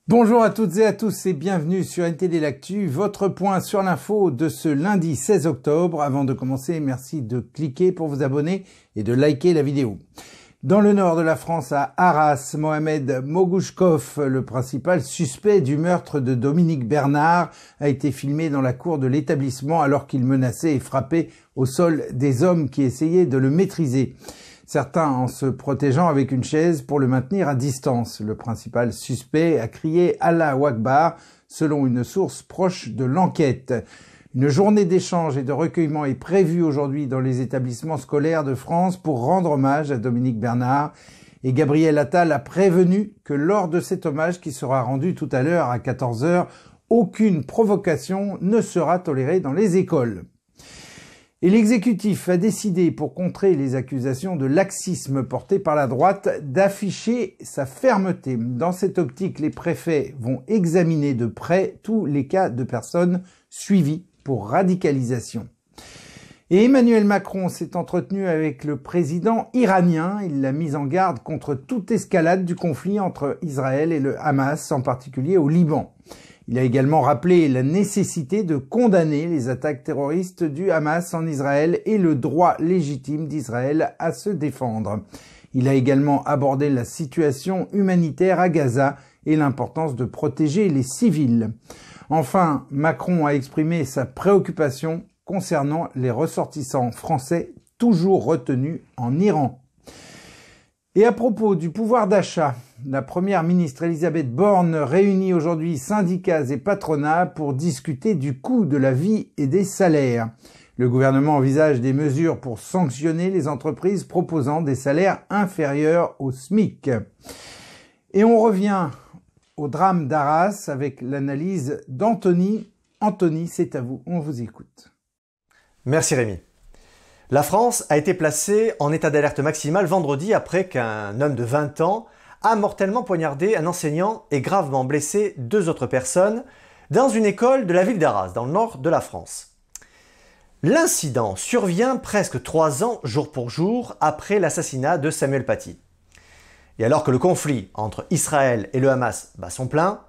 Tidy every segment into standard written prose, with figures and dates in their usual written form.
Bonjour à toutes et à tous et bienvenue sur NTD L'Actu, votre point sur l'info de ce lundi 16 octobre. Avant de commencer, merci de cliquer pour vous abonner et de liker la vidéo. Dans le nord de la France, à Arras, Mohamed Mogouchkov, le principal suspect du meurtre de Dominique Bernard, a été filmé dans la cour de l'établissement alors qu'il menaçait et frappait au sol des hommes qui essayaient de le maîtriser. Certains en se protégeant avec une chaise pour le maintenir à distance. Le principal suspect a crié « Allah Akbar » selon une source proche de l'enquête. Une journée d'échange et de recueillement est prévue aujourd'hui dans les établissements scolaires de France pour rendre hommage à Dominique Bernard. Et Gabriel Attal a prévenu que lors de cet hommage qui sera rendu tout à l'heure à 14 h, aucune provocation ne sera tolérée dans les écoles. Et l'exécutif a décidé, pour contrer les accusations de laxisme portées par la droite, d'afficher sa fermeté. Dans cette optique, les préfets vont examiner de près tous les cas de personnes suivies pour radicalisation. Et Emmanuel Macron s'est entretenu avec le président iranien. Il l'a mis en garde contre toute escalade du conflit entre Israël et le Hamas, en particulier au Liban. Il a également rappelé la nécessité de condamner les attaques terroristes du Hamas en Israël et le droit légitime d'Israël à se défendre. Il a également abordé la situation humanitaire à Gaza et l'importance de protéger les civils. Enfin, Macron a exprimé sa préoccupation concernant les ressortissants français toujours retenus en Iran. Et à propos du pouvoir d'achat, la première ministre Elisabeth Borne réunit aujourd'hui syndicats et patronats pour discuter du coût de la vie et des salaires. Le gouvernement envisage des mesures pour sanctionner les entreprises proposant des salaires inférieurs au SMIC. Et on revient au drame d'Arras avec l'analyse d'Anthony. Anthony, c'est à vous, on vous écoute. Merci Rémi. La France a été placée en état d'alerte maximale vendredi après qu'un homme de 20 ans a mortellement poignardé un enseignant et gravement blessé deux autres personnes dans une école de la ville d'Arras, dans le nord de la France. L'incident survient presque 3 ans jour pour jour après l'assassinat de Samuel Paty. Et alors que le conflit entre Israël et le Hamas bat son plein,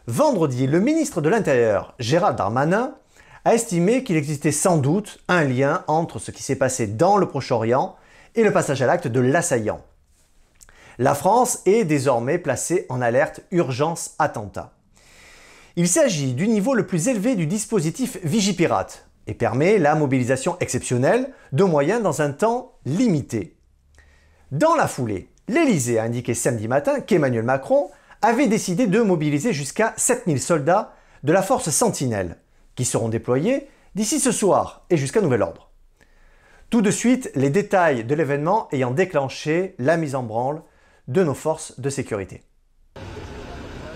vendredi, le ministre de l'Intérieur, Gérald Darmanin, a estimé qu'il existait sans doute un lien entre ce qui s'est passé dans le Proche-Orient et le passage à l'acte de l'assaillant. La France est désormais placée en alerte urgence attentat. Il s'agit du niveau le plus élevé du dispositif Vigipirate et permet la mobilisation exceptionnelle de moyens dans un temps limité. Dans la foulée, l'Élysée a indiqué samedi matin qu'Emmanuel Macron avait décidé de mobiliser jusqu'à 7000 soldats de la force Sentinelle, qui seront déployés d'ici ce soir et jusqu'à nouvel ordre. Tout de suite, les détails de l'événement ayant déclenché la mise en branle de nos forces de sécurité.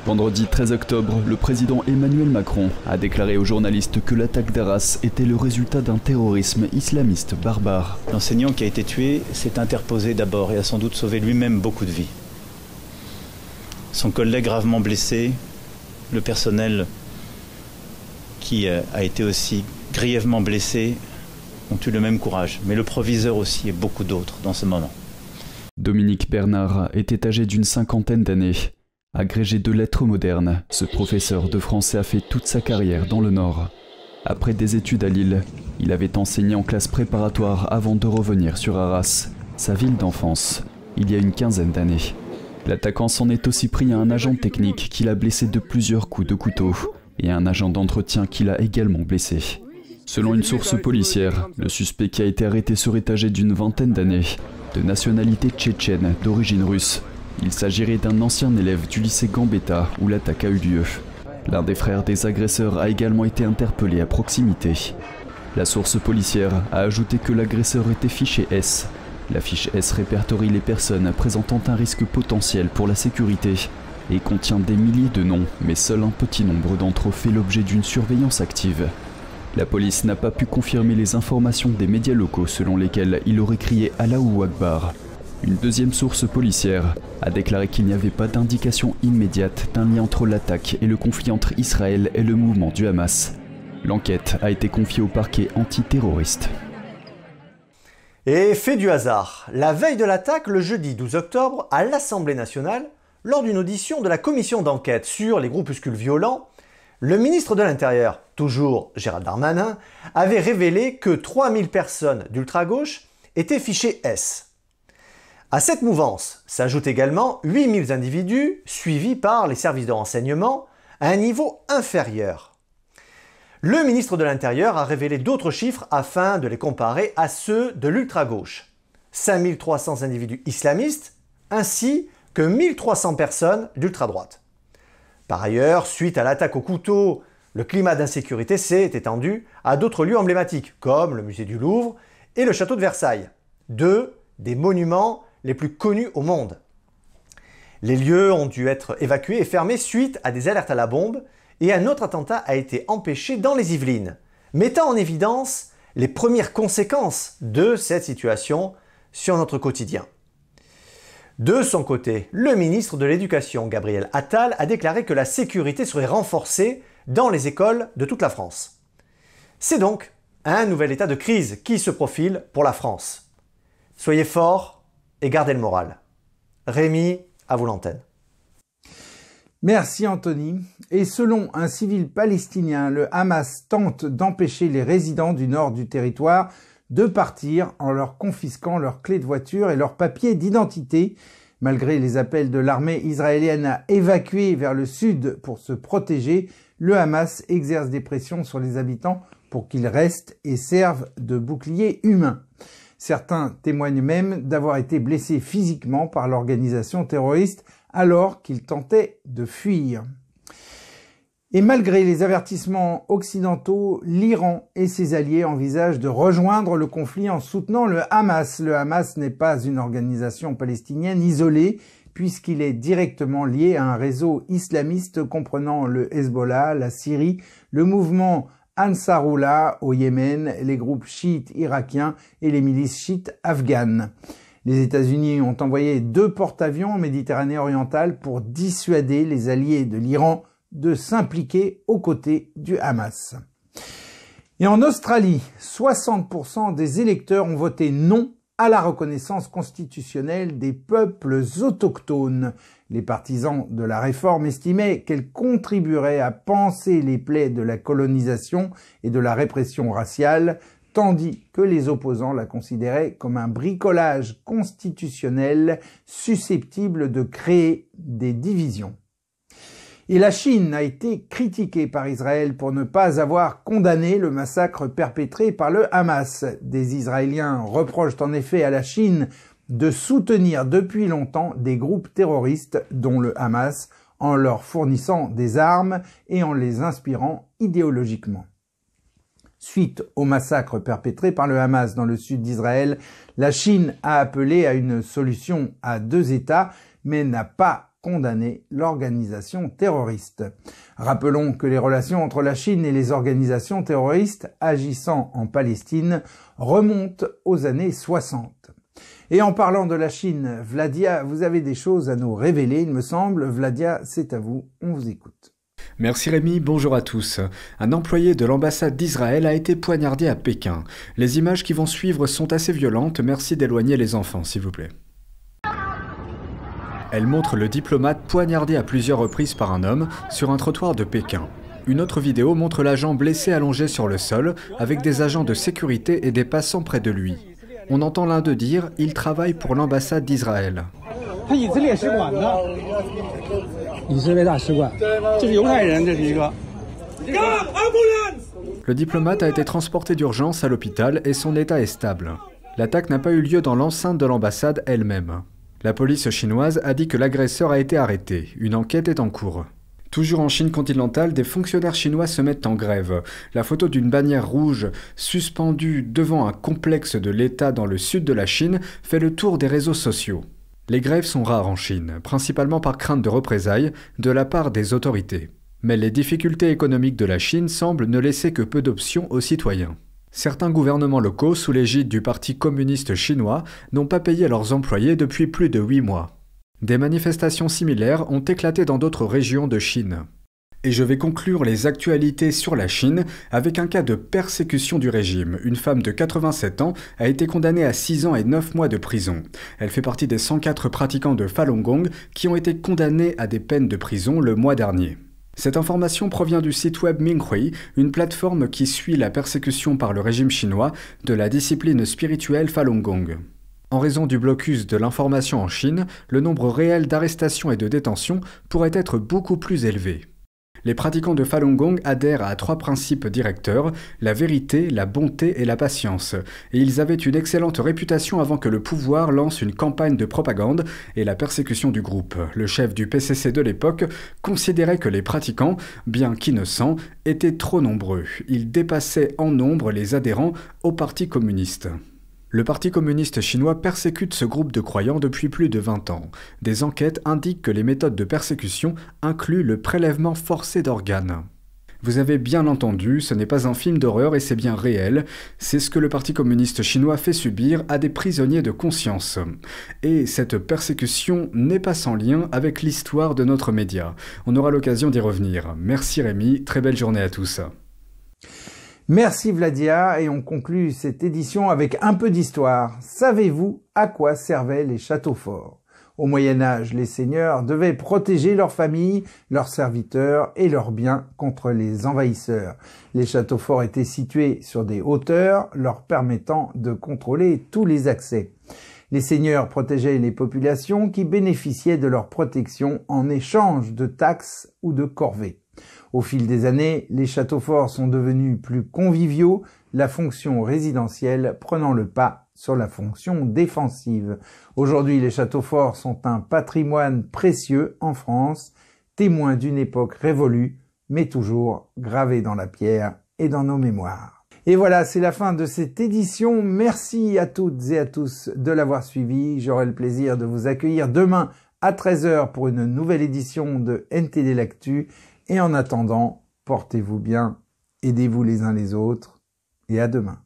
Vendredi 13 octobre, le président Emmanuel Macron a déclaré aux journalistes que l'attaque d'Arras était le résultat d'un terrorisme islamiste barbare. L'enseignant qui a été tué s'est interposé d'abord et a sans doute sauvé lui-même beaucoup de vies. Son collègue gravement blessé, le personnel qui a été aussi grièvement blessé, ont eu le même courage. Mais le proviseur aussi et beaucoup d'autres dans ce moment. Dominique Bernard était âgé d'une 50aine d'années. Agrégé de lettres modernes, ce professeur de français a fait toute sa carrière dans le Nord. Après des études à Lille, il avait enseigné en classe préparatoire avant de revenir sur Arras, sa ville d'enfance, il y a une quinzaine d'années. L'attaquant s'en est aussi pris à un agent technique qui l'a blessé de plusieurs coups de couteau et un agent d'entretien qui l'a également blessé. Selon une source policière, le suspect qui a été arrêté serait âgé d'une vingtaine d'années, de nationalité tchétchène d'origine russe. Il s'agirait d'un ancien élève du lycée Gambetta où l'attaque a eu lieu. L'un des frères des agresseurs a également été interpellé à proximité. La source policière a ajouté que l'agresseur était fiché S. La fiche S répertorie les personnes présentant un risque potentiel pour la sécurité et contient des milliers de noms, mais seul un petit nombre d'entre eux fait l'objet d'une surveillance active. La police n'a pas pu confirmer les informations des médias locaux selon lesquels il aurait crié « Allahu Akbar ». Une deuxième source policière a déclaré qu'il n'y avait pas d'indication immédiate d'un lien entre l'attaque et le conflit entre Israël et le mouvement du Hamas. L'enquête a été confiée au parquet antiterroriste. Et fait du hasard, la veille de l'attaque, le jeudi 12 octobre, à l'Assemblée nationale, lors d'une audition de la commission d'enquête sur les groupuscules violents, le ministre de l'Intérieur, toujours Gérald Darmanin, avait révélé que 3000 personnes d'ultra-gauche étaient fichées S. À cette mouvance s'ajoutent également 8000 individus suivis par les services de renseignement à un niveau inférieur. Le ministre de l'Intérieur a révélé d'autres chiffres afin de les comparer à ceux de l'ultra-gauche. 5300 individus islamistes ainsi que 1300 personnes d'ultra-droite. Par ailleurs, suite à l'attaque au couteau, le climat d'insécurité s'est étendu à d'autres lieux emblématiques, comme le musée du Louvre et le château de Versailles, deux des monuments les plus connus au monde. Les lieux ont dû être évacués et fermés suite à des alertes à la bombe, et un autre attentat a été empêché dans les Yvelines, mettant en évidence les premières conséquences de cette situation sur notre quotidien. De son côté, le ministre de l'Éducation, Gabriel Attal, a déclaré que la sécurité serait renforcée dans les écoles de toute la France. C'est donc un nouvel état de crise qui se profile pour la France. Soyez forts et gardez le moral. Rémi, à vous l'antenne. Merci Anthony. Et selon un civil palestinien, le Hamas tente d'empêcher les résidents du nord du territoire de partir en leur confisquant leurs clés de voiture et leurs papiers d'identité. Malgré les appels de l'armée israélienne à évacuer vers le sud pour se protéger, le Hamas exerce des pressions sur les habitants pour qu'ils restent et servent de bouclier humain. Certains témoignent même d'avoir été blessés physiquement par l'organisation terroriste alors qu'ils tentaient de fuir. Et malgré les avertissements occidentaux, l'Iran et ses alliés envisagent de rejoindre le conflit en soutenant le Hamas. Le Hamas n'est pas une organisation palestinienne isolée, puisqu'il est directement lié à un réseau islamiste comprenant le Hezbollah, la Syrie, le mouvement Ansarullah au Yémen, les groupes chiites irakiens et les milices chiites afghanes. Les États-Unis ont envoyé 2 porte-avions en Méditerranée orientale pour dissuader les alliés de l'Iran de s'impliquer aux côtés du Hamas. Et en Australie, 60% des électeurs ont voté non à la reconnaissance constitutionnelle des peuples autochtones. Les partisans de la réforme estimaient qu'elle contribuerait à panser les plaies de la colonisation et de la répression raciale, tandis que les opposants la considéraient comme un bricolage constitutionnel susceptible de créer des divisions. Et la Chine a été critiquée par Israël pour ne pas avoir condamné le massacre perpétré par le Hamas. Des Israéliens reprochent en effet à la Chine de soutenir depuis longtemps des groupes terroristes dont le Hamas en leur fournissant des armes et en les inspirant idéologiquement. Suite au massacre perpétré par le Hamas dans le sud d'Israël, la Chine a appelé à une solution à 2 États, mais n'a pas condamné l'organisation terroriste. Rappelons que les relations entre la Chine et les organisations terroristes agissant en Palestine remontent aux années 60. Et en parlant de la Chine, Vladia, vous avez des choses à nous révéler, il me semble. Vladia, c'est à vous, on vous écoute. Merci Rémi, bonjour à tous. Un employé de l'ambassade d'Israël a été poignardé à Pékin. Les images qui vont suivre sont assez violentes, merci d'éloigner les enfants s'il vous plaît. Elle montre le diplomate poignardé à plusieurs reprises par un homme sur un trottoir de Pékin. Une autre vidéo montre l'agent blessé allongé sur le sol avec des agents de sécurité et des passants près de lui. On entend l'un d'eux dire « Il travaille pour l'ambassade d'Israël ». Le diplomate a été transporté d'urgence à l'hôpital et son état est stable. L'attaque n'a pas eu lieu dans l'enceinte de l'ambassade elle-même. La police chinoise a dit que l'agresseur a été arrêté. Une enquête est en cours. Toujours en Chine continentale, des fonctionnaires chinois se mettent en grève. La photo d'une bannière rouge suspendue devant un complexe de l'État dans le sud de la Chine fait le tour des réseaux sociaux. Les grèves sont rares en Chine, principalement par crainte de représailles de la part des autorités. Mais les difficultés économiques de la Chine semblent ne laisser que peu d'options aux citoyens. Certains gouvernements locaux, sous l'égide du Parti communiste chinois, n'ont pas payé leurs employés depuis plus de 8 mois. Des manifestations similaires ont éclaté dans d'autres régions de Chine. Et je vais conclure les actualités sur la Chine avec un cas de persécution du régime. Une femme de 87 ans a été condamnée à 6 ans et 9 mois de prison. Elle fait partie des 104 pratiquants de Falun Gong qui ont été condamnés à des peines de prison le mois dernier. Cette information provient du site web Minghui, une plateforme qui suit la persécution par le régime chinois de la discipline spirituelle Falun Gong. En raison du blocus de l'information en Chine, le nombre réel d'arrestations et de détentions pourrait être beaucoup plus élevé. Les pratiquants de Falun Gong adhèrent à 3 principes directeurs, la vérité, la bonté et la patience. Et ils avaient une excellente réputation avant que le pouvoir lance une campagne de propagande et la persécution du groupe. Le chef du PCC de l'époque considérait que les pratiquants, bien qu'innocents, étaient trop nombreux. Ils dépassaient en nombre les adhérents au Parti communiste. Le Parti communiste chinois persécute ce groupe de croyants depuis plus de 20 ans. Des enquêtes indiquent que les méthodes de persécution incluent le prélèvement forcé d'organes. Vous avez bien entendu, ce n'est pas un film d'horreur et c'est bien réel. C'est ce que le Parti communiste chinois fait subir à des prisonniers de conscience. Et cette persécution n'est pas sans lien avec l'histoire de notre média. On aura l'occasion d'y revenir. Merci Rémi, très belle journée à tous. Merci Vladia, et on conclut cette édition avec un peu d'histoire. Savez-vous à quoi servaient les châteaux forts? Au Moyen-Âge, les seigneurs devaient protéger leurs familles, leurs serviteurs et leurs biens contre les envahisseurs. Les châteaux forts étaient situés sur des hauteurs, leur permettant de contrôler tous les accès. Les seigneurs protégeaient les populations qui bénéficiaient de leur protection en échange de taxes ou de corvées. Au fil des années, les châteaux forts sont devenus plus conviviaux, la fonction résidentielle prenant le pas sur la fonction défensive. Aujourd'hui, les châteaux forts sont un patrimoine précieux en France, témoin d'une époque révolue, mais toujours gravé dans la pierre et dans nos mémoires. Et voilà, c'est la fin de cette édition. Merci à toutes et à tous de l'avoir suivi. J'aurai le plaisir de vous accueillir demain à 13 h pour une nouvelle édition de NTD l'Actu. Et en attendant, portez-vous bien, aidez-vous les uns les autres, et à demain.